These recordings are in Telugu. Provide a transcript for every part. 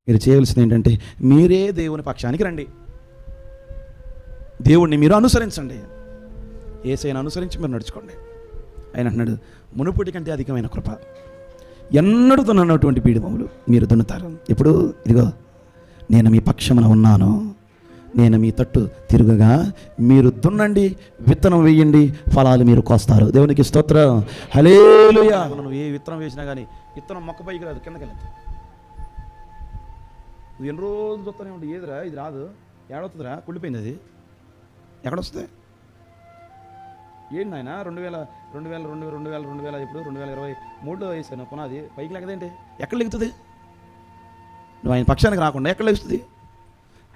మీరు చేయవలసింది ఏంటంటే మీరే దేవుని పక్షానికి రండి, దేవుణ్ణి మీరు అనుసరించండి, యేసయ్యను అనుసరించి మీరు నడుచుకోండి. ఆయన అంటున్నాడు, మునుపటి కంటే అధికమైన కృప ఎన్నడూ దున్ననటువంటి పీడిమములు మీరు దున్నుతారు. ఇప్పుడు ఇదిగో నేను మీ పక్షమున ఉన్నాను, నేను మీ తట్టు తిరుగుగా మీరు దున్నండి, విత్తనం వేయండి, ఫలాలు మీరు కోస్తారు. దేవునికి స్తోత్రం, హల్లెలూయా. నువ్వు ఏ విత్తనం వేసినా కానీ విత్తనం మొక్క పైకి రాదు, కిందకి వెళ్ళదు. నువ్వు ఎన్ని రోజులు చూస్తూనే ఉండి ఏదిరా ఇది రాదు, ఏడవుతుందిరా, కుళ్ళిపోయింది, అది ఎక్కడొస్తుంది? ఏంటి నాయన 2020 ఇప్పుడు 2023లో వేసాను పునాది, పైకి లేకదేంటి? ఎక్కడ లెగుతుంది? నువ్వు ఆయన పక్షానికి రాకుండా ఎక్కడ లెగుస్తుంది?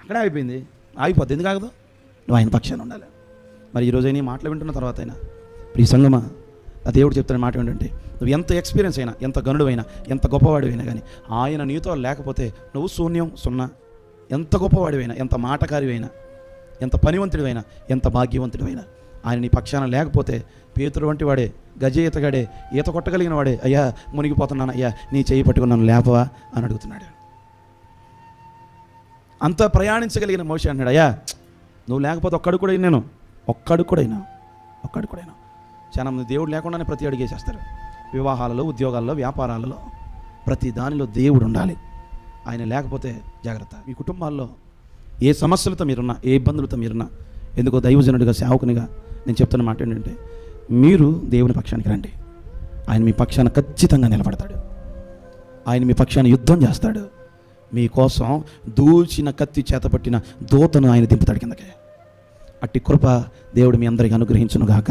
అక్కడే అయిపోయింది, ఆగిపోద్ది. ఎందుకు ఆగదు? నువ్వు ఆయన పక్షాన్ని ఉండాలి. మరి ఈరోజు అయినా మాటలు వింటున్న తర్వాత అయినా ప్రియ సంగమా, ఆ దేవుడు చెప్తున్న మాట ఏంటంటే, నువ్వు ఎంత ఎక్స్పీరియన్స్ అయినా, ఎంత గనుడు అయినా, ఎంత గొప్పవాడివైనా కానీ ఆయన నీతో లేకపోతే నువ్వు శూన్యం, సున్నా. ఎంత గొప్పవాడివైనా, ఎంత మాటకారివైనా, ఎంత పనివంతుడివైనా, ఎంత భాగ్యవంతుడివైనా, ఆయన నీ పక్షాన లేకపోతే పేతురు వంటి వాడే, గజ ఈతగాడే, ఈత కొట్టగలిగిన వాడే, అయ్యా మునిగిపోతున్నాను, అయ్యా నీ చేయి పట్టుకుని నన్ను లేపవా అని అడుగుతున్నాడు. అంత ప్రయాణించగలిగిన మోషే అన్నాడు, అయ్యా నువ్వు లేకపోతే ఒక్కడు కూడా చాలా మంది దేవుడు లేకుండానే ప్రతి అడుగు వేసేస్తారు. వివాహాలలో, ఉద్యోగాల్లో, వ్యాపారాలలో, ప్రతి దానిలో దేవుడు ఉండాలి. ఆయన లేకపోతే జాగ్రత్త. మీ కుటుంబాల్లో ఏ సమస్యలతో మీరున్నా, ఏ ఇబ్బందులతో మీరున్నా, ఎందుకో దైవజనుడిగా, సేవకునిగా నేను చెప్తున్న మాట ఏంటంటే, మీరు దేవుని పక్షానికి రండి. ఆయన మీ పక్షాన ఖచ్చితంగా నిలబడతాడు. ఆయన మీ పక్షాన యుద్ధం చేస్తాడు. మీకోసం దూచిన కత్తి చేతపట్టిన దూతను ఆయన దింపుతాడు కిందకి. అట్టి కృప దేవుడు మీ అందరికీ అనుగ్రహించునుగాక.